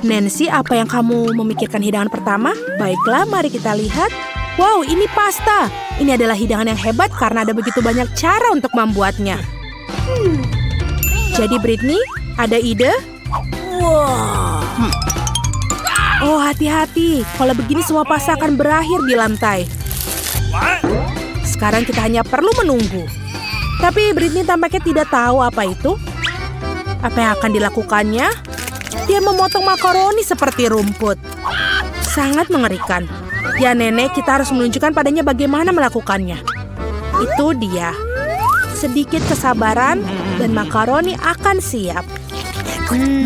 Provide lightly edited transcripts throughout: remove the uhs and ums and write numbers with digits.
Nancy, apa yang kamu memikirkan hidangan pertama? Baiklah, mari kita lihat. Wow, ini pasta. Ini adalah hidangan yang hebat karena ada begitu banyak cara untuk membuatnya. Jadi Britney, ada ide? Oh, hati-hati. Kalau begini semua pasta akan berakhir di lantai. Sekarang kita hanya perlu menunggu. Tapi Britney tampaknya tidak tahu apa itu. Apa yang akan dilakukannya? Dia memotong makaroni seperti rumput. Sangat mengerikan. Ya nenek, kita harus menunjukkan padanya bagaimana melakukannya. Itu dia. Sedikit kesabaran dan makaroni akan siap.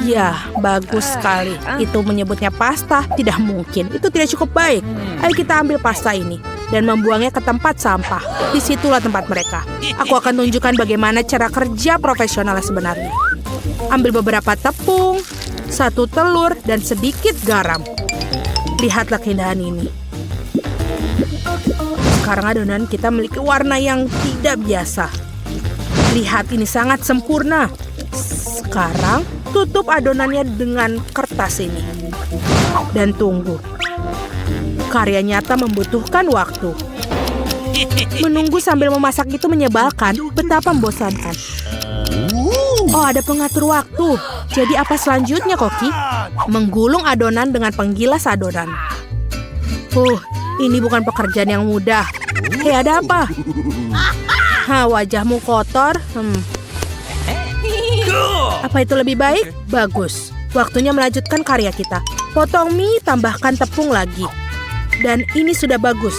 Ya, bagus sekali. Itu menyebutnya pasta, tidak mungkin. Itu tidak cukup baik. Ayo kita ambil pasta ini dan membuangnya ke tempat sampah. Disitulah tempat mereka. Aku akan tunjukkan bagaimana cara kerja profesional sebenarnya. Ambil beberapa tepung, 1 telur, dan sedikit garam. Lihatlah keindahan ini. Sekarang adonan kita memiliki warna yang tidak biasa. Lihat, ini sangat sempurna. Sekarang tutup adonannya dengan kertas ini. Dan tunggu. Karya nyata membutuhkan waktu. Menunggu sambil memasak itu menyebalkan, betapa membosankan. Oh, ada pengatur waktu. Jadi apa selanjutnya, Koki? Menggulung adonan dengan penggilas adonan. Ini bukan pekerjaan yang mudah. Hei, ada apa? Wajahmu kotor. Apa itu lebih baik? Bagus. Waktunya melanjutkan karya kita. Potong mie, tambahkan tepung lagi. Dan ini sudah bagus.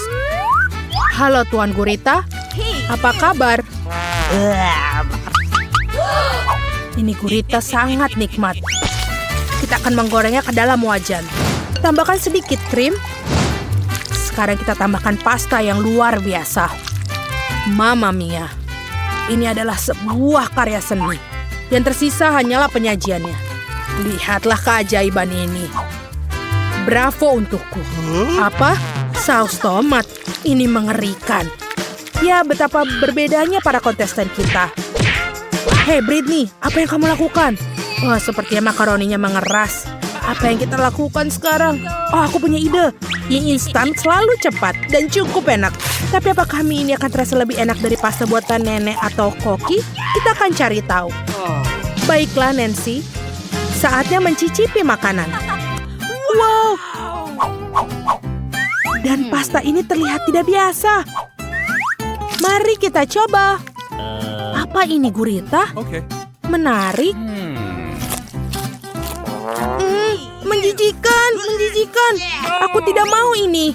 Halo Tuan Gurita. Apa kabar? Ini gurita sangat nikmat. Kita akan menggorengnya ke dalam wajan. Tambahkan sedikit krim. Sekarang kita tambahkan pasta yang luar biasa. Mamma mia. Ini adalah sebuah karya seni. Yang tersisa hanyalah penyajiannya. Lihatlah keajaiban ini. Bravo untukku. Apa? Saus tomat. Ini mengerikan. Ya, betapa berbedanya para kontestan kita. Hei Britney, apa yang kamu lakukan? Sepertinya makaroninya mengeras. Apa yang kita lakukan sekarang? Aku punya ide. Mie instan selalu cepat dan cukup enak. Tapi apakah mie ini akan terasa lebih enak dari pasta buatan nenek atau Koki? Kita akan cari tahu. Baiklah Nancy, saatnya mencicipi makanan. Wow! Dan pasta ini terlihat tidak biasa. Mari kita coba. Apa ini gurita? Menarik. Menjijikan. Aku tidak mau ini.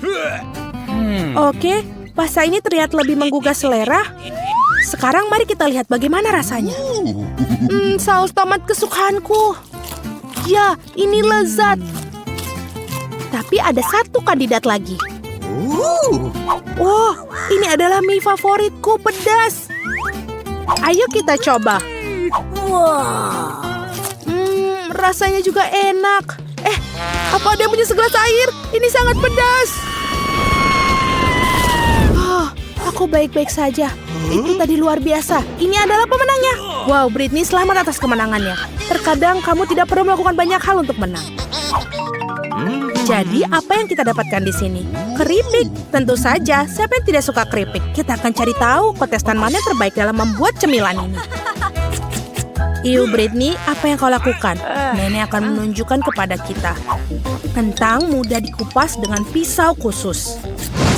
Oke, pasta ini terlihat lebih menggugah selera. Sekarang mari kita lihat bagaimana rasanya. Saus tomat kesukaanku. Ya, ini lezat. Tapi ada satu kandidat lagi. Ini adalah mie favoritku, pedas. Ayo kita coba. Rasanya juga enak. Apa ada yang punya segelas air? Ini sangat pedas. Aku baik-baik saja. Itu tadi luar biasa. Ini adalah pemenangnya. Wow, Britney, selamat atas kemenangannya. Terkadang kamu tidak perlu melakukan banyak hal untuk menang. Jadi, apa yang kita dapatkan di sini? Keripik. Tentu saja, siapa yang tidak suka keripik? Kita akan cari tahu kontestan mana yang terbaik dalam membuat cemilan ini. Britney, apa yang kau lakukan? Nenek akan menunjukkan kepada kita. Kentang mudah dikupas dengan pisau khusus.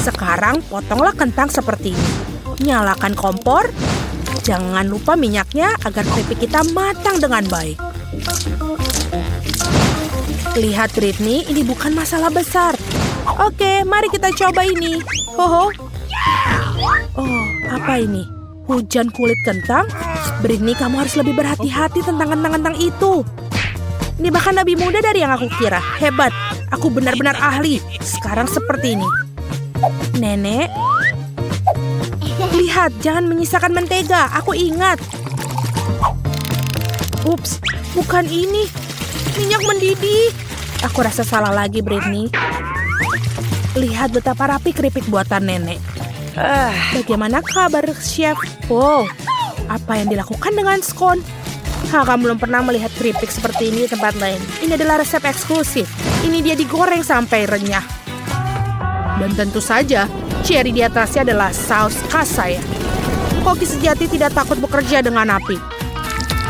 Sekarang potonglah kentang seperti ini. Nyalakan kompor. Jangan lupa minyaknya agar keripik kita matang dengan baik. Lihat Britney, ini bukan masalah besar. Oke, mari kita coba ini. Apa ini? Hujan kulit kentang? Britney, kamu harus lebih berhati-hati tentang kentang-kentang itu. Ini bahkan lebih mudah dari yang aku kira. Hebat, aku benar-benar ahli. Sekarang seperti ini. Nenek, lihat, jangan menyisakan mentega. Aku ingat. Ups, bukan ini. Minyak mendidih. Aku rasa salah lagi, Britney. Lihat betapa rapi keripik buatan nenek. Bagaimana kabar, Chef? Wow, apa yang dilakukan dengan skon? Kamu belum pernah melihat keripik seperti ini di tempat lain. Ini adalah resep eksklusif. Ini dia digoreng sampai renyah. Dan tentu saja, cherry di atasnya adalah saus khas saya. Koki sejati tidak takut bekerja dengan api.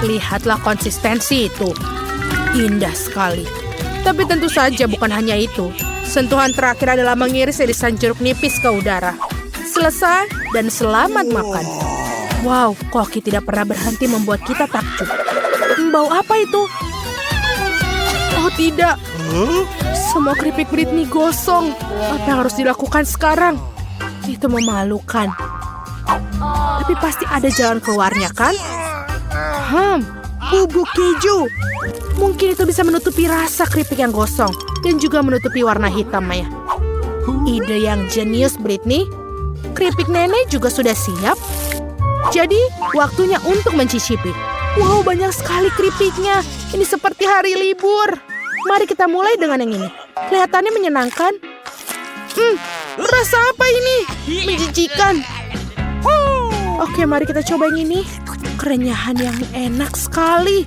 Lihatlah konsistensi itu. Indah sekali. Tapi tentu saja bukan hanya itu. Sentuhan terakhir adalah mengiris irisan jeruk nipis ke udara. Selesai dan selamat makan. Wow, Koki tidak pernah berhenti membuat kita takjub. Bau apa itu? Oh tidak. Semua keripik Britney gosong. Apa yang harus dilakukan sekarang? Itu memalukan. Tapi pasti ada jalan keluarnya, kan? Bubuk keju. Mungkin itu bisa menutupi rasa keripik yang gosong. Dan juga menutupi warna hitam, ya. Ide yang jenius, Britney. Keripik nenek juga sudah siap. Jadi, waktunya untuk mencicipi. Wow, banyak sekali keripiknya. Ini seperti hari libur. Mari kita mulai dengan yang ini. Kelihatannya menyenangkan. Rasa apa ini? Menjijikan. Oke, mari kita coba yang ini. Kerenyahan yang enak sekali.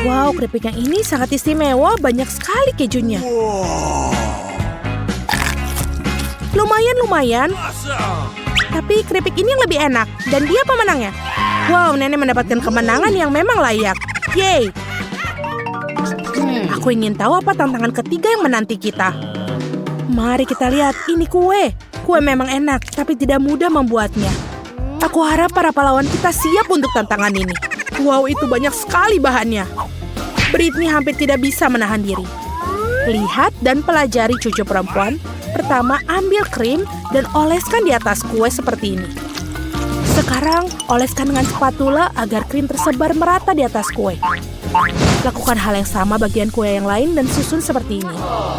Wow, keripik yang ini sangat istimewa. Banyak sekali kejunya. Lumayan. Tapi keripik ini yang lebih enak. Dan dia pemenangnya. Wow, nenek mendapatkan kemenangan yang memang layak. Yeay. Aku ingin tahu apa tantangan ketiga yang menanti kita. Mari kita lihat, ini kue. Kue memang enak, tapi tidak mudah membuatnya. Aku harap para pahlawan kita siap untuk tantangan ini. Wow, itu banyak sekali bahannya. Britney hampir tidak bisa menahan diri. Lihat dan pelajari cucu perempuan. Pertama, ambil krim dan oleskan di atas kue seperti ini. Sekarang, oleskan dengan spatula agar krim tersebar merata di atas kue. Lakukan hal yang sama bagian kue yang lain dan susun seperti ini.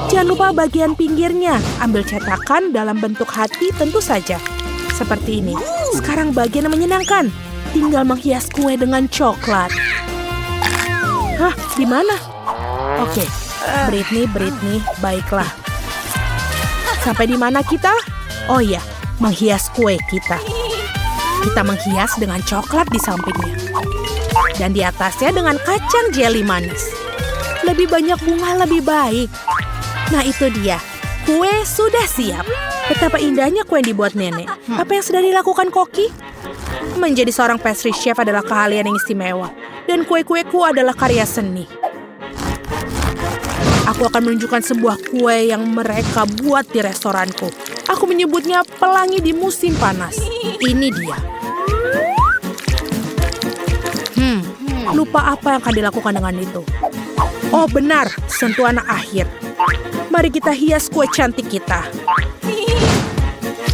Jangan lupa bagian pinggirnya. Ambil cetakan dalam bentuk hati tentu saja. Seperti ini. Sekarang bagian yang menyenangkan. Tinggal menghias kue dengan coklat. Di mana? Oke. Britney, baiklah. Sampai di mana kita? Oh iya, menghias kue kita. Kita menghias dengan coklat di sampingnya. Dan di atasnya dengan kacang jeli manis. Lebih banyak bunga lebih baik. Nah itu dia. Kue sudah siap. Betapa indahnya kue yang dibuat nenek. Apa yang sudah dilakukan Koki? Menjadi seorang pastry chef adalah keahlian yang istimewa. Dan kue-kueku adalah karya seni. Aku akan menunjukkan sebuah kue yang mereka buat di restoranku. Aku menyebutnya pelangi di musim panas. Ini dia. Lupa apa yang akan dilakukan dengan itu. Oh benar, sentuhan akhir. Mari kita hias kue cantik kita.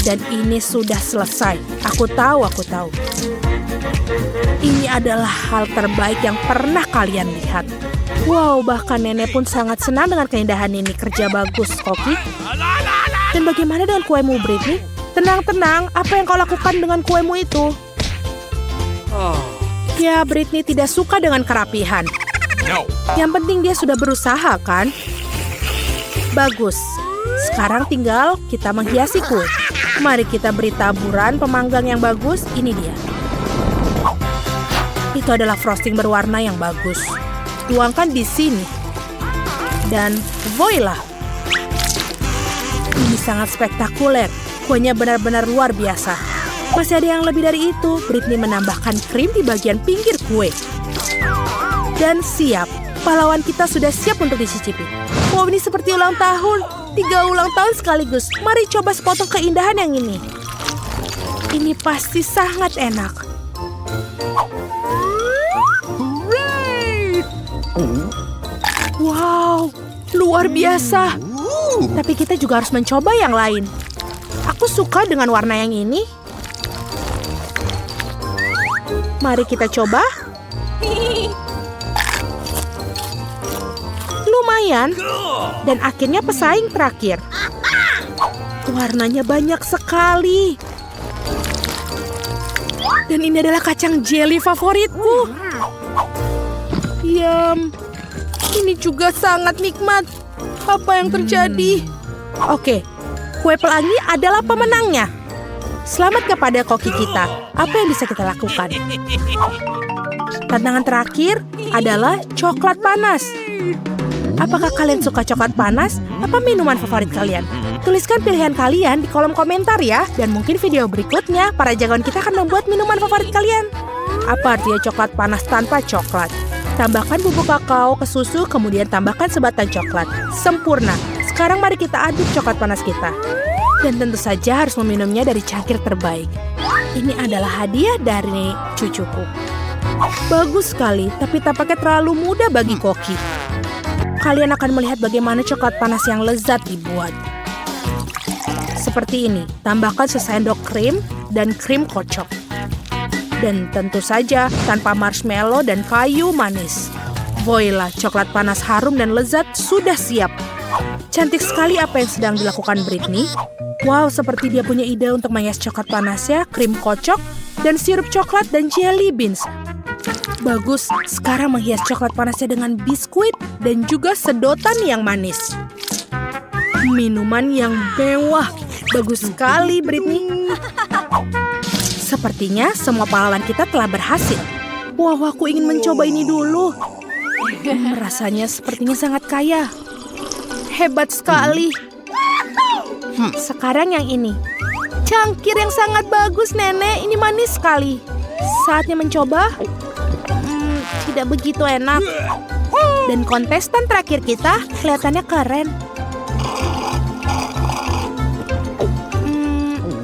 Dan ini sudah selesai. Aku tahu. Ini adalah hal terbaik yang pernah kalian lihat. Wow, bahkan nenek pun sangat senang dengan keindahan ini. Kerja bagus, Koki. Dan bagaimana dengan kuemu, Britney? Tenang, apa yang kau lakukan dengan kuemu itu? Ya, Britney tidak suka dengan kerapihan. Yang penting dia sudah berusaha, kan? Bagus. Sekarang tinggal kita menghiasi kue. Mari kita beri taburan pemanggang yang bagus. Ini dia. Itu adalah frosting berwarna yang bagus. Tuangkan di sini. Dan voila. Ini sangat spektakuler. Kuenya benar-benar luar biasa. Masih ada yang lebih dari itu. Britney menambahkan krim di bagian pinggir kue. Dan siap. Pahlawan kita sudah siap untuk dicicipi. Wow, ini seperti ulang tahun. 3 ulang tahun sekaligus. Mari coba sepotong keindahan yang ini. Ini pasti sangat enak. Wow, luar biasa. Tapi kita juga harus mencoba yang lain. Aku suka dengan warna yang ini. Mari kita coba. Lumayan. Dan akhirnya pesaing terakhir. Warnanya banyak sekali. Dan ini adalah kacang jeli favoritku. Yum. Ini juga sangat nikmat. Apa yang terjadi? Oke, kue pelangi adalah pemenangnya. Selamat kepada koki kita. Apa yang bisa kita lakukan? Tantangan terakhir adalah coklat panas. Apakah kalian suka coklat panas? Apa minuman favorit kalian? Tuliskan pilihan kalian di kolom komentar ya. Dan mungkin video berikutnya, para jagoan kita akan membuat minuman favorit kalian. Apa artinya coklat panas tanpa coklat? Tambahkan bubuk kakao ke susu, kemudian tambahkan sebatang coklat. Sempurna. Sekarang mari kita aduk coklat panas kita. Dan tentu saja harus meminumnya dari cangkir terbaik. Ini adalah hadiah dari cucuku. Bagus sekali, tapi tampaknya terlalu mudah bagi Koki. Kalian akan melihat bagaimana coklat panas yang lezat dibuat. Seperti ini, tambahkan sesendok krim dan krim kocok. Dan tentu saja tanpa marshmallow dan kayu manis. Voila, coklat panas harum dan lezat sudah siap. Cantik sekali apa yang sedang dilakukan Britney. Wow, seperti dia punya ide untuk menghias coklat panasnya, krim kocok, dan sirup coklat dan jelly beans. Bagus, sekarang menghias coklat panasnya dengan biskuit dan juga sedotan yang manis. Minuman yang mewah. Bagus sekali, Britney. Sepertinya semua pahlawan kita telah berhasil. Wow, aku ingin mencoba ini dulu. Rasanya sepertinya sangat kaya. Hebat sekali. Sekarang yang ini. Cangkir yang sangat bagus, Nenek. Ini manis sekali. Saatnya mencoba. Tidak begitu enak. Dan kontestan terakhir kita kelihatannya keren.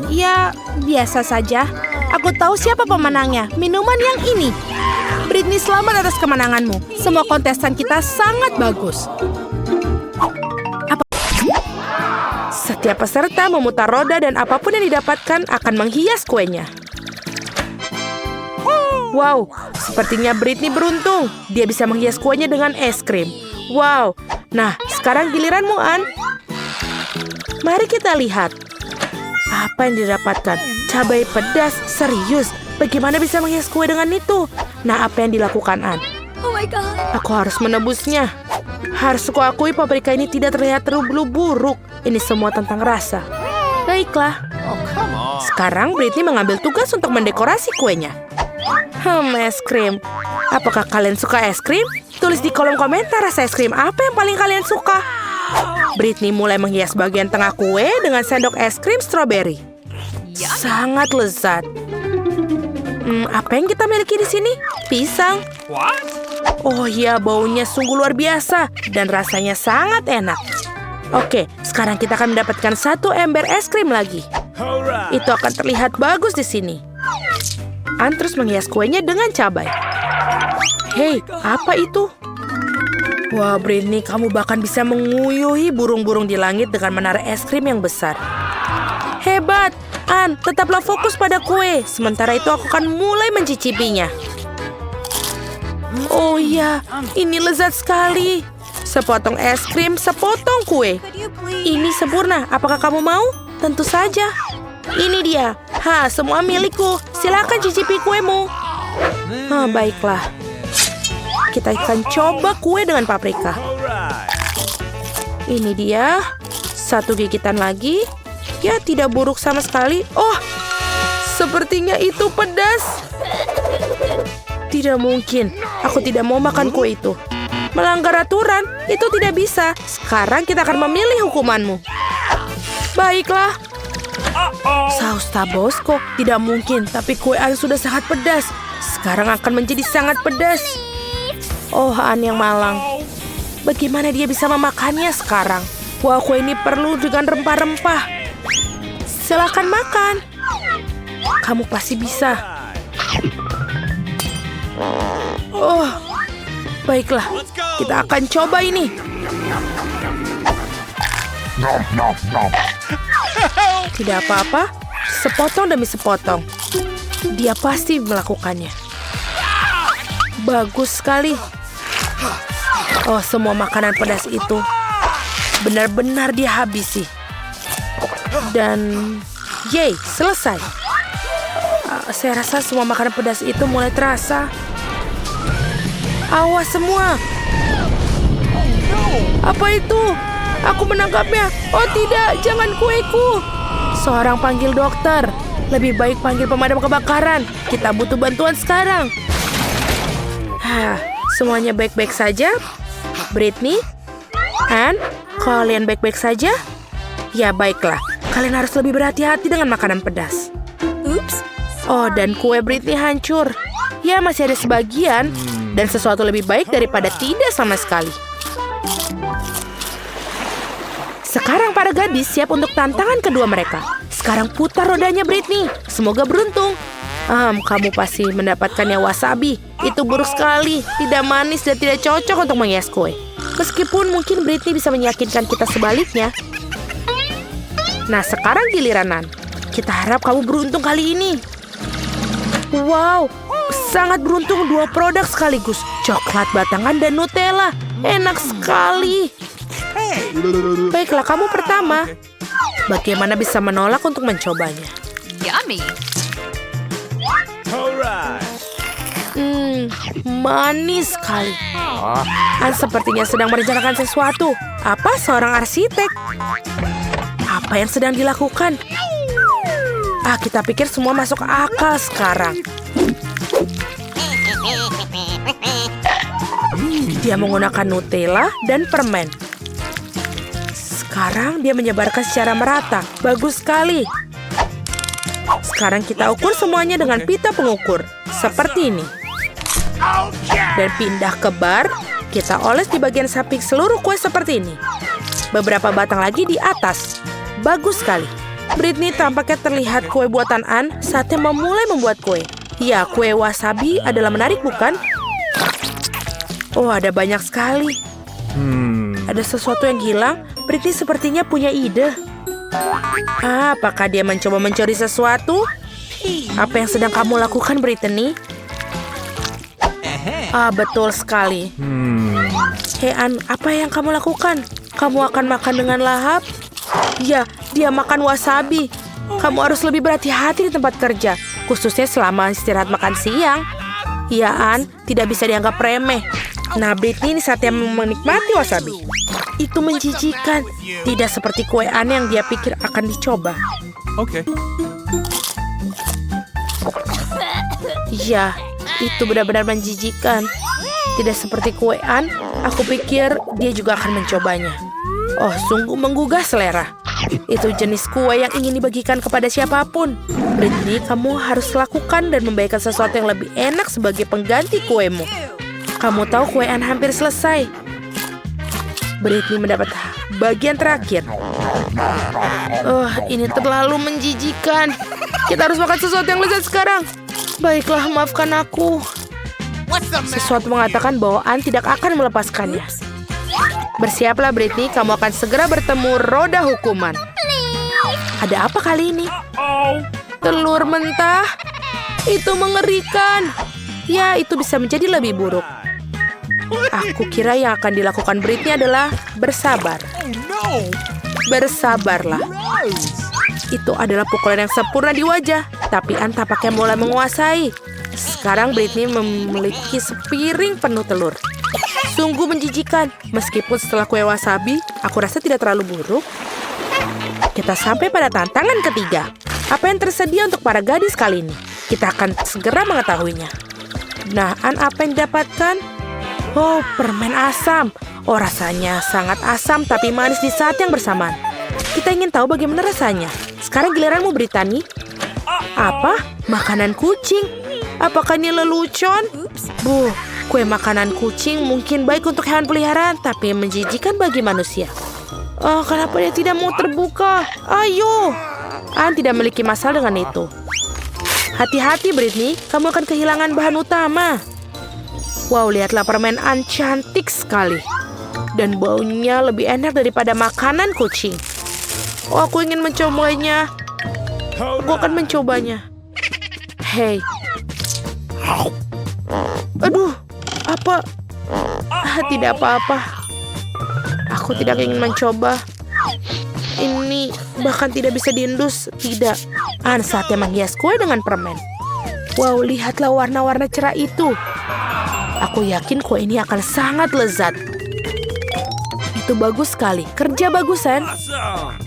Ya, biasa saja. Aku tahu siapa pemenangnya. Minuman yang ini. Britney, selamat atas kemenanganmu. Semua kontestan kita sangat bagus. Setiap peserta memutar roda dan apapun yang didapatkan akan menghias kuenya. Wow, sepertinya Britney beruntung. Dia bisa menghias kuenya dengan es krim. Wow, nah sekarang giliranmu, Ann. Mari kita lihat. Apa yang didapatkan? Cabai pedas, serius. Bagaimana bisa menghias kue dengan itu? Nah, apa yang dilakukan, Ann? Oh my God. Aku harus menebusnya. Harus kuakui paprika ini tidak terlihat terlalu buruk. Ini semua tentang rasa. Baiklah. Sekarang Britney mengambil tugas untuk mendekorasi kuenya. Es krim. Apakah kalian suka es krim? Tulis di kolom komentar rasa es krim apa yang paling kalian suka. Britney mulai menghias bagian tengah kue dengan sendok es krim stroberi. Sangat lezat. Apa yang kita miliki di sini? Pisang. Oh iya, baunya sungguh luar biasa dan rasanya sangat enak. Oke, sekarang kita akan mendapatkan 1 ember es krim lagi. Itu akan terlihat bagus di sini. Ann terus menghias kuenya dengan cabai. Hei, apa itu? Wah, Britney, kamu bahkan bisa menguyuhi burung-burung di langit dengan menara es krim yang besar. Hebat! Ann, tetaplah fokus pada kue. Sementara itu aku akan mulai mencicipinya. Oh iya, ini lezat sekali. Sepotong es krim, sepotong kue. Ini sempurna. Apakah kamu mau? Tentu saja. Ini dia. Semua milikku. Silakan cicipi kuemu. Baiklah. Kita akan coba kue dengan paprika. Ini dia. 1 gigitan lagi. Ya, tidak buruk sama sekali. Oh, sepertinya itu pedas. Tidak mungkin. Aku tidak mau makan kue itu. Melanggar aturan, itu tidak bisa. Sekarang kita akan memilih hukumanmu. Baiklah. Saus Tabasco, tidak mungkin. Tapi kue Ann sudah sangat pedas. Sekarang akan menjadi sangat pedas. Oh, Ann yang malang. Bagaimana dia bisa memakannya sekarang? Wah, kue ini perlu dengan rempah-rempah. Silakan makan. Kamu pasti bisa. Oh, baiklah. Kita akan coba ini. Tidak apa-apa. Sepotong demi sepotong. Dia pasti melakukannya. Bagus sekali. Oh, semua makanan pedas itu benar-benar dia habisi. Dan yay, selesai. Saya rasa semua makanan pedas itu mulai terasa. Awas semua. Apa itu? Aku menangkapnya. Oh tidak, jangan kueku. Seorang panggil dokter. Lebih baik panggil pemadam kebakaran. Kita butuh bantuan sekarang. Semuanya baik-baik saja? Brittany? Anne? Kalian baik-baik saja? Ya, baiklah. Kalian harus lebih berhati-hati dengan makanan pedas. Oops. Oh, dan kue Brittany hancur. Ya, masih ada sebagian. Dan sesuatu lebih baik daripada tidak sama sekali. Sekarang para gadis siap untuk tantangan kedua mereka. Sekarang putar rodanya Brittany. Semoga beruntung. Kamu pasti mendapatkannya wasabi. Itu buruk sekali. Tidak manis dan tidak cocok untuk menghias kue. Meskipun mungkin Brittany bisa meyakinkan kita sebaliknya. Nah, sekarang giliran Nan. Kita harap kamu beruntung kali ini. Wow, sangat beruntung 2 produk sekaligus. Coklat batangan dan Nutella. Enak sekali. Baiklah, kamu pertama. Bagaimana bisa menolak untuk mencobanya? Yummy. Manis sekali. Anne sepertinya sedang merencanakan sesuatu. Apa seorang arsitek? Apa yang sedang dilakukan? Kita pikir semua masuk akal sekarang. Dia menggunakan Nutella dan permen. Sekarang dia menyebarkan secara merata. Bagus sekali. Sekarang kita ukur semuanya dengan pita pengukur. Seperti ini. Dan pindah ke bar. Kita oles di bagian samping seluruh kue seperti ini. Beberapa batang lagi di atas. Bagus sekali. Brittany tampaknya terlihat kue buatan Anne saatnya memulai membuat kue. Ya, kue wasabi adalah menarik, bukan? Oh, ada banyak sekali. Ada sesuatu yang hilang. Brittany sepertinya punya ide. Apakah dia mencoba mencuri sesuatu? Apa yang sedang kamu lakukan, Brittany? Betul sekali. Hei, Anne, apa yang kamu lakukan? Kamu akan makan dengan lahap? Ya, dia makan wasabi. Kamu harus lebih berhati-hati di tempat kerja, khususnya selama istirahat makan siang. Ya, Anne, tidak bisa dianggap remeh. Nah, Brittany ini saatnya menikmati wasabi. Itu menjijikan. Tidak seperti kue Anne yang dia pikir akan dicoba. Oke. Ya, itu benar-benar menjijikan. Tidak seperti kue Anne, aku pikir dia juga akan mencobanya. Oh, sungguh menggugah selera. Itu jenis kue yang ingin dibagikan kepada siapapun. Brittany, kamu harus lakukan dan membagikan sesuatu yang lebih enak sebagai pengganti kuemu. Kamu tahu kue Anne hampir selesai. Brittany mendapat bagian terakhir. Ini terlalu menjijikan. Kita harus makan sesuatu yang lezat sekarang. Baiklah, maafkan aku. Sesuatu mengatakan bahwa Anne tidak akan melepaskannya. Bersiaplah, Brittany. Kamu akan segera bertemu roda hukuman. Ada apa kali ini? Telur mentah? Itu mengerikan. Ya, itu bisa menjadi lebih buruk. Aku kira yang akan dilakukan Brittany adalah bersabar. Bersabarlah. Itu adalah pukulan yang sempurna di wajah. Tapi Anne tampaknya mulai menguasai. Sekarang Brittany memiliki sepiring penuh telur. Sungguh menjijikan. Meskipun setelah kue wasabi, aku rasa tidak terlalu buruk. Kita sampai pada tantangan ketiga. Apa yang tersedia untuk para gadis kali ini? Kita akan segera mengetahuinya. Nah, Anne, apa yang didapatkan? Oh, permen asam. Oh, rasanya sangat asam tapi manis di saat yang bersamaan. Kita ingin tahu bagaimana rasanya. Sekarang giliranmu, Brittany. Apa? Makanan kucing? Apakah ini lelucon? Kue makanan kucing mungkin baik untuk hewan peliharaan, tapi menjijikan bagi manusia. Kenapa dia tidak mau terbuka? Ayo! Anne tidak memiliki masalah dengan itu. Hati-hati, Brittany. Kamu akan kehilangan bahan utama. Wow, lihatlah permen Anne cantik sekali. Dan baunya lebih enak daripada makanan kucing. Oh, aku ingin mencobanya. Aku akan mencobanya. Hei. Aduh, apa? Tidak apa-apa. Aku tidak ingin mencoba. Ini bahkan tidak bisa diendus. Tidak. Anne saatnya menghias kue dengan permen. Wow, lihatlah warna-warna cerah itu. Aku yakin kue ini akan sangat lezat. Itu bagus sekali. Kerja bagus, Anne.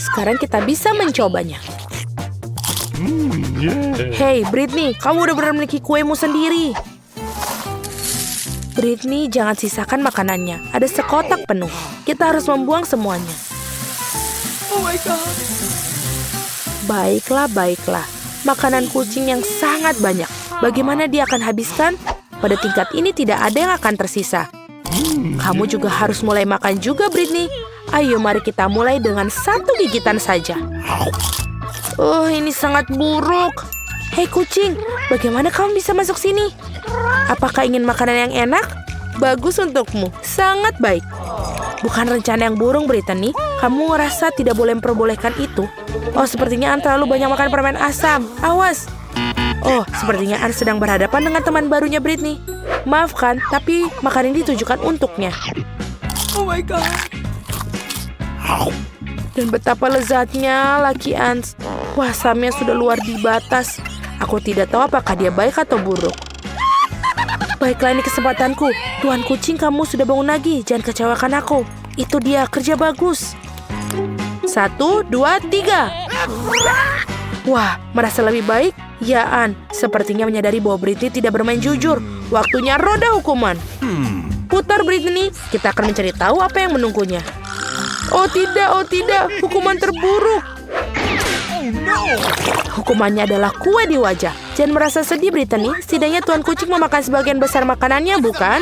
Sekarang kita bisa mencobanya. Hey, Brittany, kamu udah benar memiliki kuemu sendiri. Britney, jangan sisakan makanannya. Ada sekotak penuh. Kita harus membuang semuanya. Oh my God. Baiklah. Makanan kucing yang sangat banyak. Bagaimana dia akan habiskan? Pada tingkat ini tidak ada yang akan tersisa. Kamu juga harus mulai makan juga, Britney. Ayo, mari kita mulai dengan 1 gigitan saja. Oh, ini sangat buruk. Hei kucing, bagaimana kamu bisa masuk sini? Apakah ingin makanan yang enak? Bagus untukmu, sangat baik. Bukan rencana yang burung, Brittany. Kamu merasa tidak boleh memperbolehkan itu? Oh, sepertinya Anne terlalu banyak makan permen asam. Awas. Oh, sepertinya Anne sedang berhadapan dengan teman barunya Britney. Maafkan, tapi makanan ini ditujukan untuknya. Oh my God. Dan betapa lezatnya Lucky Ants. Wah, asamnya sudah luar di batas. Aku tidak tahu apakah dia baik atau buruk. Baiklah, ini kesempatanku. Tuan kucing, kamu sudah bangun lagi. Jangan kecewakan aku. Itu dia, kerja bagus. 1, 2, 3. Wah, merasa lebih baik? Ya, Anne. Sepertinya menyadari bahwa Britney tidak bermain jujur. Waktunya roda hukuman. Putar, Britney. Kita akan mencari tahu apa yang menunggunya. Oh tidak. Hukuman terburuk. Hukumannya adalah kue di wajah. Jangan merasa sedih, Britney. Setidaknya Tuan Kucing memakan sebagian besar makanannya, bukan?